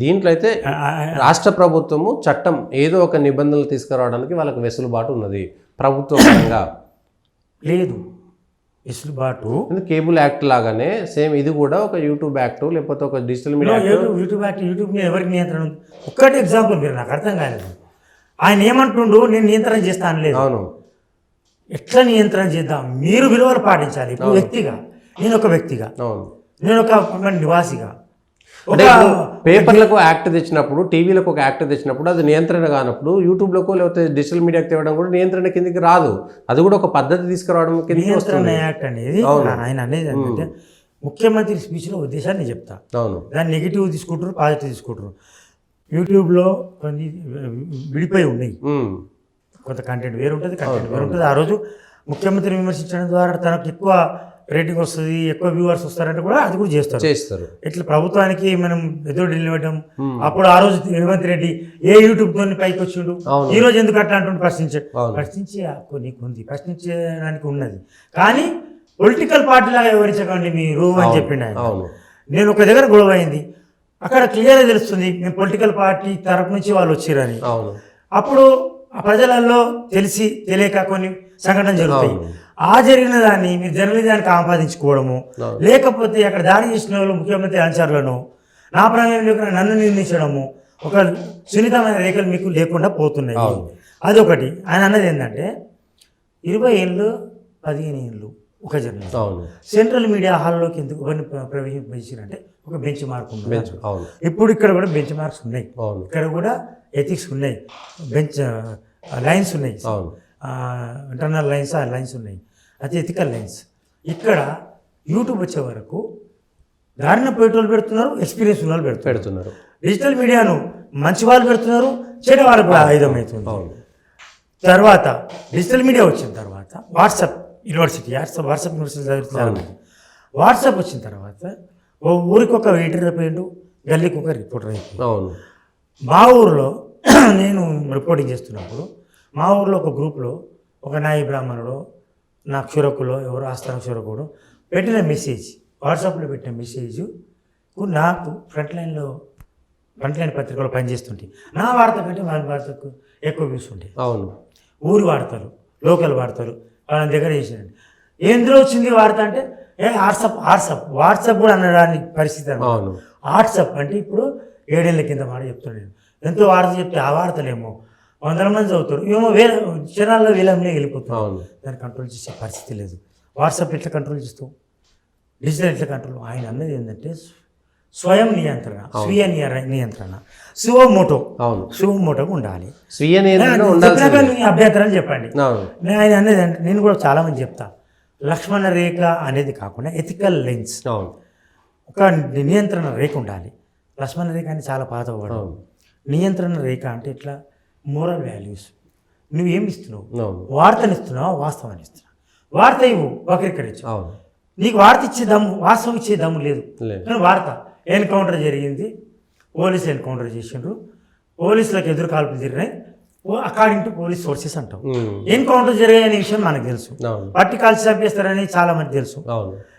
దీంట్లో అయితే రాష్ట్ర ప్రభుత్వము చట్టం ఏదో ఒక నిబంధనలు తీసుకురావడానికి వాళ్ళకి వెసులుబాటు ఉన్నది ప్రభుత్వ పరంగా. లేదు వెసులుబాటు. కేబుల్ యాక్ట్ లాగానే సేమ్ ఇది కూడా ఒక యూట్యూబ్ యాక్ట్ లేకపోతే ఒక digital media YouTube act. YouTube మీద ఎవరికి నియంత్రణ ఉంది? ఒక్కటి ఎగ్జాంపుల్ మీరు నాకు అర్థం కాలేదు. ఆయన ఏమంటుండు, నేను నియంత్రణ చేస్తాను లేదు. అవును, ఎట్లా నియంత్రణ చేద్దాం? మీరు విలువలు పాటించాలి. ఇప్పుడు వ్యక్తిగా, నేను ఒక వ్యక్తిగా, నేను ఒక నివాసిగా, పేపర్లకు యాక్ట్ తెచ్చినప్పుడు, టీవీలకు ఒక యాక్ట్ తెచ్చినప్పుడు అది నియంత్రణ కానప్పుడు యూట్యూబ్లకు లేకపోతే డిజిటల్ మీడియాకి తేవడం కూడా నియంత్రణ కిందకి రాదు. అది కూడా ఒక పద్ధతి తీసుకురావడం కింద వస్తుంది. యాక్ట్ అనేది ఆయన అనేది ఏంటంటే ముఖ్యమంత్రి స్పీచ్లో ఉద్దేశాన్ని చెప్తా. అవును, దాన్ని నెగిటివ్ తీసుకుంటారు, పాజిటివ్ తీసుకుంటారు. యూట్యూబ్లో కొన్ని విడిపోయి ఉన్నాయి. కొంత కంటెంట్ వేరు ఉంటుంది, కంటెంట్ వేరు ఉంటుంది. ఆ రోజు ముఖ్యమంత్రి విమర్శించడం ద్వారా తనకు ఎక్కువ రేటింగ్ వస్తుంది, ఎక్కువ వ్యూవర్స్ వస్తారంటే కూడా అది కూడా చేస్తారు. ఇట్లా ప్రభుత్వానికి మనం ఎదురు నిలవడం. అప్పుడు ఆ రోజు రేవంత్ రెడ్డి ఏ యూట్యూబ్ తో పైకి వచ్చిండు, ఈ రోజు ఎందుకు అట్లా అంటుండే ప్రశ్నించే నీకు ఉంది, ప్రశ్నించడానికి ఉన్నది. కానీ పొలిటికల్ పార్టీలాగా వివరించకండి మీరు అని చెప్పిండు ఆయన. నేను ఒక దగ్గర గొడవ అయింది, అక్కడ క్లియర్గా తెలుస్తుంది మేము పొలిటికల్ పార్టీ తరపు నుంచి వాళ్ళు వచ్చిరని. అప్పుడు ప్రజలలో తెలిసి తెలియక కొన్ని సంఘటన జరుగుతాయి. ఆ జరిగిన దాన్ని మీరు జర్నలిజానికి ఆపాదించుకోవడము, లేకపోతే అక్కడ దాడి చేసిన వాళ్ళు ముఖ్యమంత్రి అనుచరులను నా ప్రమేయం లేకుండా నన్ను నిర్మించడము, ఒక సున్నితమైన రేఖలు మీకు లేకుండా పోతున్నాయి. అదొకటి. ఆయన అన్నది ఏంటంటే 20 ఏళ్ళు 15 ఏళ్ళు ఒక జర్నలిస్ట్ సెంట్రల్ మీడియా హాల్లోకి ఎందుకు ప్రవేశించారంటే ఒక బెంచ్ మార్క్ ఉంది. ఇప్పుడు ఇక్కడ కూడా బెంచ్ మార్క్స్ ఉన్నాయి, ఇక్కడ కూడా ఎథిక్స్ ఉన్నాయి, బెంచ్ లైన్స్ ఉన్నాయి, ఇంటర్నల్ లైన్స్ ఉన్నాయి, అది ఎథికల్ లైన్స్. ఇక్కడ యూట్యూబ్ వచ్చే వరకు దారిన పెట్రోల్ పెడుతున్నారు, ఎక్స్పీరియన్స్ ఉన్న వాళ్ళు పెడుతున్నారు. డిజిటల్ మీడియాను మంచి వాళ్ళు పెడుతున్నారు, చెడు వాళ్ళకు ఆయుధం అవుతుంది. తర్వాత డిజిటల్ మీడియా వచ్చిన తర్వాత వాట్సాప్ యూనివర్సిటీ వచ్చిన తర్వాత ఓ ఊరికి ఒక ఎడిటర్ అయిపోయిండు, గల్లీకి ఒక రిపోర్టర్ అయిపోయింది. మా ఊరిలో నేను రిపోర్టింగ్ చేస్తున్నప్పుడు మా ఊరిలో ఒక గ్రూప్లో ఒక నాయి బ్రాహ్మణుడు, నా క్షురకులో ఎవరు ఆస్థాన క్షురకుడు పెట్టిన మెసేజ్, వాట్సాప్లో పెట్టిన మెసేజ్ నాకు ఫ్రంట్ లైన్ పత్రికలో పనిచేస్తుంటే నా వార్త కంటే వాళ్ళ వార్తకు ఎక్కువ వ్యూస్ ఉంటాయి. ఊరి వార్తలు, లోకల్ వార్తలు వాళ్ళ దగ్గర చేసినండి. ఎందులో వచ్చింది వార్త అంటే వాట్సాప్ కూడా అనడానికి పరిస్థితి. వాట్సాప్ అంటే ఇప్పుడు 7 ఏళ్ళ కింద మాట చెప్తున్నాను. ఎంతో వార్త చెప్తే ఆ వార్తలేమో 100 మంది చదువుతారు, ఏమో వేరే క్షణాల్లో వీళ్ళనే వెళ్ళిపోతారు. దాన్ని కంట్రోల్ చేసే పరిస్థితి లేదు. వాట్సాప్ ఎట్లా కంట్రోల్ చేస్తావు, డిజిటల్ ఎట్లా కంట్రోల్? ఆయన అన్నది ఏంటంటే స్వయం నియంత్రణ, స్వీయ నియంత్రణ, సువమోటోగా ఉండాలి. అభ్యంతరాలు చెప్పండి. ఆయన అనేది అంటే నేను కూడా చాలామంది చెప్తా, లక్ష్మణ రేఖ అనేది కాకుండా ఎథికల్ లెన్స్, ఒక నియంత్రణ రేఖ ఉండాలి. లక్ష్మణ రేఖ అని చాలా పాతవాడు. నియంత్రణ రేఖ అంటే ఇట్లా మోరల్ వాల్యూస్. నువ్వేమి ఇస్తున్నావు, వార్తని ఇస్తున్నావు, వాస్తవాన్ని ఇస్తున్నావు. వార్త ఇవ్వు, వక్రీకరించు. నీకు వార్త ఇచ్చే దమ్ము, వాస్తవం ఇచ్చే దమ్ము లేదు. కానీ వార్త ఎన్కౌంటర్ జరిగింది, పోలీసులు ఎన్కౌంటర్ చేసిండ్రు, పోలీసులకు ఎదురు కాల్పులు జరిగినాయి, అకార్డింగ్ టు పోలీస్ సోర్సెస్ అంటాం. ఎన్కౌంటర్ జరిగాయనే విషయం మనకు తెలుసు, పట్టి కాల్చి చంపేస్తారని చాలా మంది తెలుసు.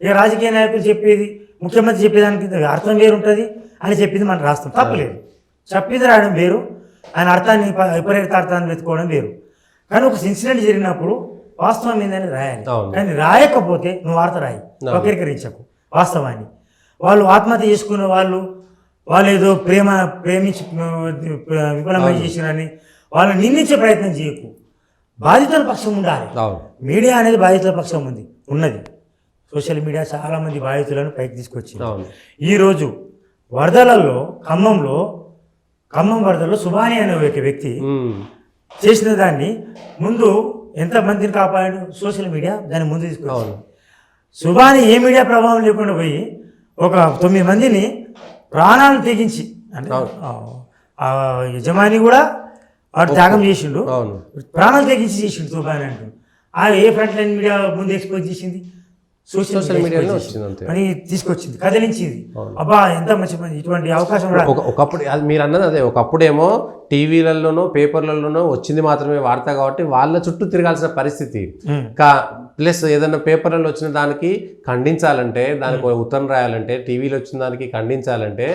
ఇక రాజకీయ నాయకులు చెప్పేది, ముఖ్యమంత్రి చెప్పేదానికి అర్థం వేరు ఉంటుంది అని చెప్పింది మనం రాస్తాం, తప్పలేదు. చెప్పింది రాయడం వేరు, ఆయన అర్థాన్ని విపరీత అర్థాన్ని వెతుకోవడం వేరు. కానీ ఒక ఇన్సిడెంట్ జరిగినప్పుడు వాస్తవం ఏందని రాయాలి. కానీ రాయకపోతే నువ్వు వార్త రాయి, వక్రీకరించకు వాస్తవాన్ని. వాళ్ళు ఆత్మహత్య చేసుకునే వాళ్ళు ఏదో ప్రేమించి విఫలమై చేసిరని వాళ్ళు నిందించే ప్రయత్నం చేయకు. బాధితుల పక్షం ఉండాలి. మీడియా అనేది బాధితుల పక్షం ఉన్నది. సోషల్ మీడియా చాలామంది బాధితులను పైకి తీసుకొచ్చింది. ఈరోజు వరదలలో ఖమ్మం వరదల్లో సుభాని అనే ఒక వ్యక్తి చేసిన దాన్ని ముందు ఎంతమందిని కాపాడు సోషల్ మీడియా, దాన్ని ముందు తీసుకొచ్చింది. సుభాని ఏ మీడియా ప్రభావం లేకుండా పోయి ఒక 9 మందిని ప్రాణాలు తెగించి, అంటే యజమాని కూడా వాడు త్యాగం చేసిండు, ప్రాణాలు తెగించి చేసిండు సుభాని అంటూ. ఏ ఫ్రంట్ లైన్ మీడియా ముందు ఎక్స్పోజ్ చేసింది, సోషల్ మీడియాలో అని తీసుకొచ్చింది, కదిలించింది. అబ్బా ఎంత మంచి పని, ఇటువంటి అవకాశం ఒకప్పుడు మీరు అన్నది అదే. ఒకప్పుడేమో టీవీలలోనో పేపర్లలోనో వచ్చింది మాత్రమే వార్త, కాబట్టి వాళ్ళ చుట్టూ తిరగాల్సిన పరిస్థితి. ప్లస్ ఏదైనా పేపర్లలో వచ్చిన దానికి ఖండించాలంటే, దానికి ఒక ఉత్తరం రాయాలంటే, టీవీలో వచ్చిన దానికి ఖండించాలంటే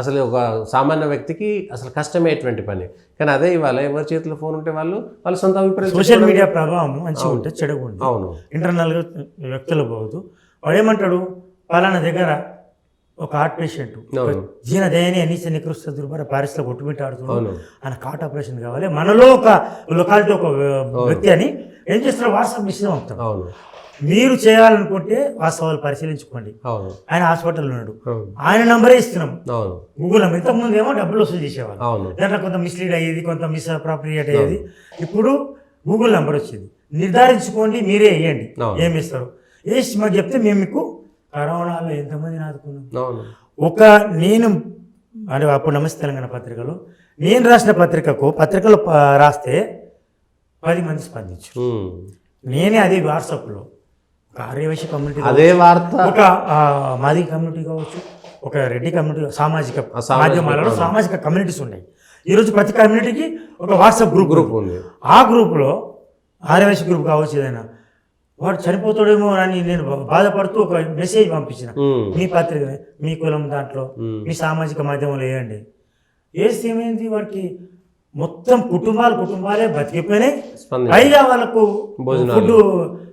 అసలు ఒక సామాన్య వ్యక్తికి అసలు కష్టమయ్యేటువంటి పని. కానీ అదే ఇవాళ ఎవరి చేతిలో ఫోన్ ఉంటే వాళ్ళ సొంత అభిప్రాయం సోషల్ మీడియా ప్రభావం మంచిగా ఉంటే చెడకుండా అవును ఇంటర్నల్గా వ్యక్తులు పోవద్దు. వాడు ఏమంటాడు, పలానా దగ్గర ఒక హార్ట్ పేషెంట్ జీన దయని అనిచ నికృష్ట దుర్భర ప్యారిస్లో కొట్టుమిట్టాడుతున్నాడు, ఆయన హార్ట్ ఆపరేషన్ కావాలి, మనలో ఒక లొకాలిటీ ఒక వ్యక్తి అని ఏం చేస్తారు, వాట్సాప్ మెసేజ్ పంపుతారు. అవును మీరు చేయాలనుకుంటే వాస్తవాలు పరిశీలించుకోండి. అవును ఆయన హాస్పిటల్లో ఉన్నాడు, ఆయన నంబరే ఇస్తున్నాం అవును గూగుల్ నంబర్. ఇంతకుముందు ఏమో డబ్బులు వసూలు చేసేవాళ్ళు, అవును దాంట్లో కొంత మిస్లీడ్ అయ్యేది, కొంత మిస్అప్రాప్రియేట్ అయ్యేది. ఇప్పుడు గూగుల్ నంబర్ వచ్చింది, నిర్ధారించుకోండి, మీరే వేయండి ఏమి ఇస్తారు. వేసి మాకు చెప్తే మేము మీకు కరోనాలో ఎంతమందిని ఆదుకున్నాం. అవును నేను అంటే అప్పుడు నమస్తే తెలంగాణ పత్రికలో నేను రాసిన పత్రికలో రాస్తే 10 మంది స్పందించారు. నేనే అదే వాట్సాప్లో ఒక ఆర్యవైశ్య కమ్యూనిటీ, అదే వార్త, ఒక మాది కమ్యూనిటీ కావచ్చు, ఒక రెడ్డి కమ్యూనిటీ, సామాజిక మాధ్యమాలలో సామాజిక కమ్యూనిటీస్ ఉన్నాయి. ఈరోజు ప్రతి కమ్యూనిటీకి ఒక వాట్సాప్ గ్రూప్ ఉంది. ఆ గ్రూప్లో ఆర్యవైశ్య గ్రూప్ కావచ్చు, ఏదైనా వాడు చనిపోతాడేమో అని నేను బాధపడుతూ ఒక మెసేజ్ పంపించిన, మీ పత్రిక మీ కులం దాంట్లో మీ సామాజిక మాధ్యమంలో వేయండి. వేస్తే ఏమైంది, వాడికి మొత్తం కుటుంబాలే బతికిపోయినాయి. పైగా వాళ్ళకు ఫుడ్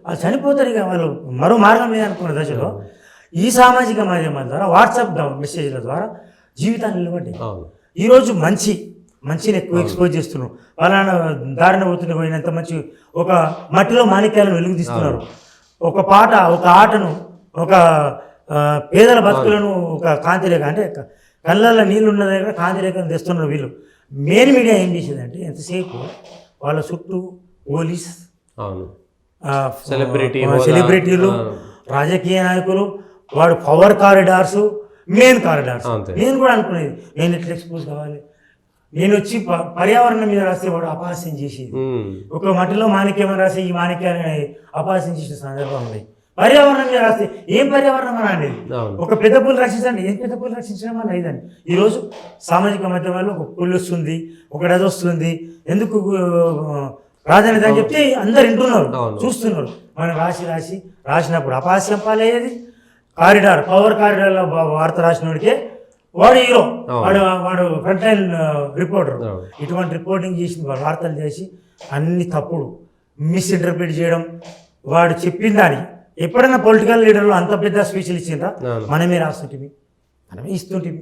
వాళ్ళు చనిపోతారు, ఇక వాళ్ళు మరో మార్గం లేదనుకున్న దశలో ఈ సామాజిక మాధ్యమాల ద్వారా వాట్సాప్ మెసేజ్ల ద్వారా జీవితాన్ని నిలబడ్డాయి. ఈరోజు మంచిని ఎక్కువ ఎక్స్పోజ్ చేస్తున్నాం. పలానా దారిన పోయినంత మంచి ఒక మట్టిలో మాణిక్యాలను వెలుగు తీస్తున్నారు. ఒక ఆటను, ఒక పేదల బతుకులను ఒక కాంతిరేఖ, అంటే కళ్ళల్లో నీళ్ళు ఉన్న దగ్గర కాంతిరేఖను తెస్తున్నారు వీళ్ళు. మెయిన్ మీడియా ఏం చేసేదంటే ఎంతసేపు వాళ్ళ చుట్టూ పోలీస్, సెలబ్రిటీలు, రాజకీయ నాయకులు, వాడు పవర్ కారిడార్స్, మెయిన్ కారిడార్స్. నేను కూడా అనుకునేది, నేను ఎట్లా ఎక్స్పోజ్ కావాలి, నేను వచ్చి పర్యావరణం మీద రాస్తే వాడు అపహాస్యం చేసేది. ఒక మట్టిలో మాణిక్యం రాస్తే ఈ మాణిక్యాన్ని అపహాస్యం చేసిన సందర్భం ఉంది. పర్యావరణం మీద రాస్తే ఏం పర్యావరణం అని అనేది, ఒక పెద్ద పుల్లు రక్షించండి, ఏం పెద్ద పుల్లు రక్షించడం అని లేదండి. ఈరోజు సామాజిక మాధ్యమాల్లో ఒక పుల్లు వస్తుంది, ఒకటి అది వస్తుంది, ఎందుకు ప్రాధాన్యత అని చెప్తే అందరు వింటున్నారు, చూస్తున్నారు. మనం రాసినప్పుడు అపహాస్యం పాలయ్యేది. పవర్ కారిడార్లో వార్త రాసినోడికే వాడు హీరో, వాడు ఫ్రంట్ లైన్ రిపోర్టర్. ఇటువంటి రిపోర్టింగ్ చేసి వార్తలు చేసి అన్ని తప్పుడు మిస్ఇంటర్ప్రిట్ చేయడం. వాడు చెప్పిన దానికి ఎప్పుడైనా పొలిటికల్ లీడర్లు అంత పెద్ద స్పీచ్లు ఇచ్చిండ్రా? మనమే రాస్తుంటివి, మనమే ఇస్తుంటివి.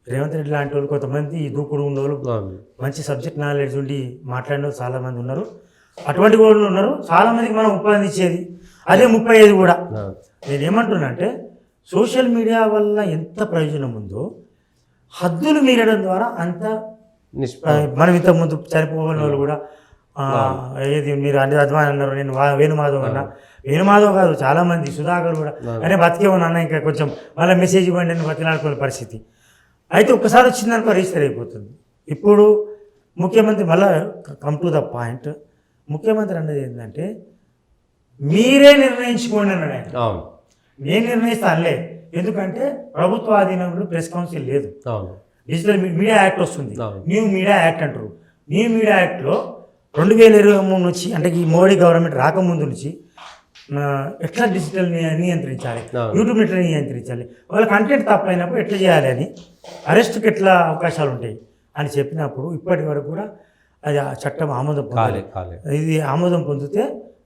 రేవంత్ రెడ్డి లాంటి వాళ్ళు, కొంతమంది దూకుడు ఉన్నోళ్ళు, మంచి సబ్జెక్ట్ నాలెడ్జ్ ఉండి మాట్లాడిన వాళ్ళు చాలామంది ఉన్నారు. అటువంటి వాళ్ళు ఉన్నారు, చాలామందికి మనం ఉపాధి ఇచ్చేది. అదే 35 కూడా. నేనేమంటున్నా అంటే సోషల్ మీడియా వల్ల ఎంత ప్రయోజనం ఉందో హద్దులు మీరడం ద్వారా అంత. మనం ఇంతకుముందు చనిపోయిన వాళ్ళు కూడా ఏది మీరు అద్వాని అన్నారు, నేను వేణుమాధవ్ అన్నా. వేణుమాధవ్ కాదు, చాలామంది, సుధాకర్ కూడా అనే బతికే ఉన్నా, ఇంకా కొంచెం మళ్ళీ మెసేజ్ ఇవ్వండి అని బతిలాడుకునే పరిస్థితి. అయితే ఒక్కసారి వచ్చిందనుకో రిజిస్టర్ అయిపోతుంది. ఇప్పుడు ముఖ్యమంత్రి మళ్ళీ కమ్ టు ద పాయింట్, ముఖ్యమంత్రి అన్నది ఏంటంటే మీరే నిర్ణయించుకోండి అన్నాడు ఆయన. నేను నిర్ణయిస్తానులే, ఎందుకంటే ప్రభుత్వ ఆధీనంలో ప్రెస్ కౌన్సిల్ లేదు. డిజిటల్ మీడియా యాక్ట్ వస్తుంది, న్యూ మీడియా యాక్ట్ అంటారు. న్యూ మీడియా యాక్ట్లో 2023 నుంచి, అంటే ఈ మోడీ గవర్నమెంట్ రాకముందు నుంచి ఎట్లా డిజిటల్ నియంత్రించాలి, యూట్యూబ్ని ఎట్లా నియంత్రించాలి, వాళ్ళ కంటెంట్ తప్పైనప్పుడు ఎట్లా చేయాలి అని, అరెస్ట్కి ఎట్లా అవకాశాలు ఉంటాయి అని చెప్పినప్పుడు ఇప్పటి వరకు కూడా అది ఆ చట్టం ఆమోదం పొందాలి. ఇది ఆమోదం పొందితే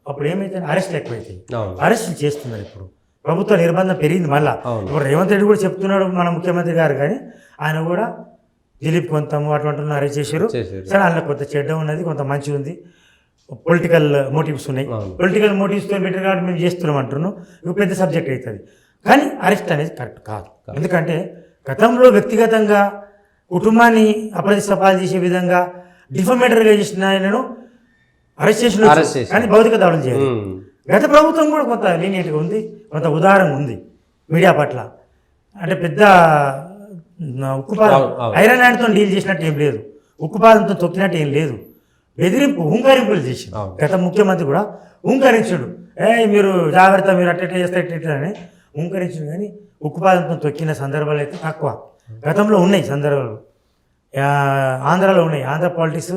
అప్పుడు ఏమైతే అరెస్ట్లు ఎక్కువైతాయి. అరెస్టులు చేస్తున్నారు. ఇప్పుడు ప్రభుత్వ నిర్బంధం పెరిగింది. మళ్ళీ ఇప్పుడు రేవంత్ రెడ్డి కూడా చెప్తున్నాడు, మన ముఖ్యమంత్రి గారు, కానీ ఆయన కూడా దిలీప్ కొంతము అటువంటి అరెస్ట్ చేశారు. సరే, అందులో కొంత చెడ్డ ఉన్నది, కొంత మంచి ఉంది, పొలిటికల్ మోటివ్స్ ఉన్నాయి. పొలిటికల్ మోటివ్స్తో బెటర్ కాబట్టి మేము చేస్తున్నాం అంటున్నాం. ఇక పెద్ద సబ్జెక్ట్ అవుతుంది. కానీ అరెస్ట్ అనేది కరెక్ట్ కాదు. ఎందుకంటే గతంలో వ్యక్తిగతంగా కుటుంబాన్ని అప్రతిష్ట పాలు చేసే విధంగా డిఫమేటరీగా చేసిన ఆయనను అరెస్ట్ చేసిన, కానీ భౌతిక దాడులు చేయాలి. గత ప్రభుత్వం కూడా కొంత లీనియట్గా ఉంది, కొంత ఉదారంగా ఉంది మీడియా పట్ల. అంటే పెద్ద ఉక్కుపాదం ఐరన్ హ్యాండ్తో డీల్ చేసినట్టు ఏం లేదు, ఉక్కుపాదంతో తొక్కినట్టు ఏం లేదు. బెదిరింపు, హుంకరింపులు చేసి గత ముఖ్యమంత్రి కూడా హుంకరించుడు, మీరు జాగ్రత్త, మీరు అట్ట చేస్తే ఎట్లా అని హుంకరించుడు. కానీ ఉక్కుపాదంతో తొక్కిన సందర్భాలు అయితే తక్కువ. గతంలో ఉన్నాయి సందర్భాలు, ఆంధ్రాలో ఉన్నాయి. ఆంధ్ర పాలిటిక్స్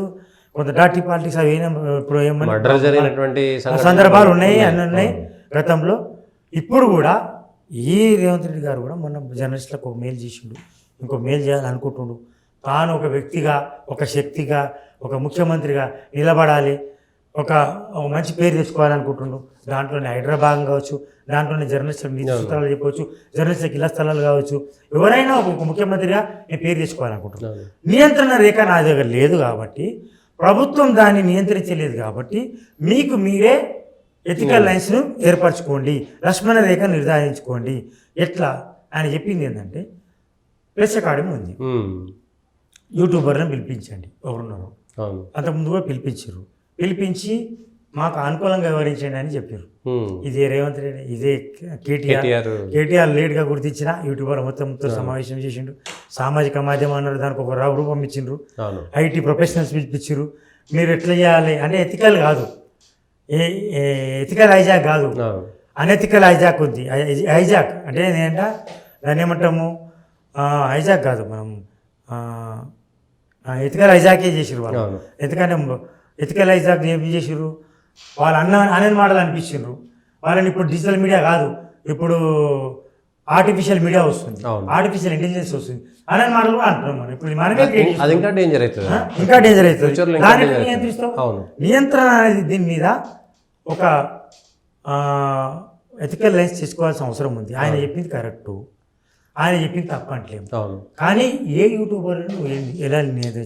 కొంత డాటీ పాలిటిక్స్ అవి ఇప్పుడు మర్డర్ జరిగినటువంటి సందర్భాలు ఉన్నాయి అన్నీ ఉన్నాయి గతంలో. ఇప్పుడు కూడా ఈ రేవంత్ రెడ్డి గారు కూడా మొన్న జర్నలిస్టులకు ఒక మెయిల్ చేసిండు, ఇంకో మెయిల్ చేయాలనుకుంటుండు. తాను ఒక వ్యక్తిగా, ఒక శక్తిగా, ఒక ముఖ్యమంత్రిగా నిలబడాలి, ఒక మంచి పేరు తెచ్చుకోవాలనుకుంటుండు. దాంట్లోనే హైదరాబాద్ కావచ్చు, దాంట్లోనే జర్నలిస్టులకు నీతి సూత్రాలు చెప్పవచ్చు, జర్నలిస్టులకు ఇళ్ల స్థలాలు కావచ్చు, ఎవరైనా ఒక ముఖ్యమంత్రిగా నేను పేరు తెచ్చుకోవాలనుకుంటున్నాను. నియంత్రణ రేఖ నా దగ్గర లేదు కాబట్టి, ప్రభుత్వం దాన్ని నియంత్రించలేదు కాబట్టి, మీకు మీరే ఎథికల్ లైన్స్ను ఏర్పరచుకోండి, లక్ష్మణ రేఖ నిర్ధారించుకోండి. ఎట్లా ఆయన చెప్పింది ఏంటంటే, ప్రెస్ అకాడమీ ఉంది, యూట్యూబర్లను పిలిపించండి ఎవరున్నారు, అంతకుముందు కూడా పిలిపించి మాకు అనుకూలంగా వివరించండి అని చెప్పారు. ఇదే రేవంత్ రెడ్డి, ఇదే కేటీఆర్ లేట్గా గుర్తించిన యూట్యూబర్ మొత్తం సమావేశం చేసిండు. సామాజిక మాధ్యమం అన్నారు, దానికి ఒక రూపం ఇచ్చిండ్రు. ఐటీ ప్రొఫెషనల్స్ పిలిపించారు. మీరు ఎట్లా చేయాలి అంటే ఎథికల్ కాదు, ఎథికల్ హైజాక్ కాదు, అనెథికల్ హైజాక్ ఉంది. హైజాక్ అంటే ఏంటంటే దాన్ని ఏమంటాము, హైజాక్ కాదు, మనం ఎథికల్ హైజాకే చేసిరు వాళ్ళు. ఎందుకంటే ఎథికల్ హైజాక్ ఏం చేసిర్రు, వాళ్ళు అనే మాటలు అనిపించారు వాళ్ళని. ఇప్పుడు డిజిటల్ మీడియా కాదు, ఇప్పుడు ఆర్టిఫిషియల్ మీడియా వస్తుంది, ఆర్టిఫిషియల్ ఇంటెలిజెన్స్ వస్తుంది, అనే మాటలు కూడా అంటున్నాం మనం. ఇప్పుడు మనమే ఇంకా డేంజర్ అవుతుంది, ఇంకా డేంజర్ అవుతుంది. దాన్ని నియంత్రిస్తాం. నియంత్రణ అనేది దీని మీద ఒక ఎథికల్ లైన్స్ చేసుకోవాల్సిన అవసరం ఉంది. ఆయన చెప్పింది కరెక్టు, ఆయన చెప్పింది తప్ప అంటలేము. కానీ ఏ యూట్యూబర్ ఎలా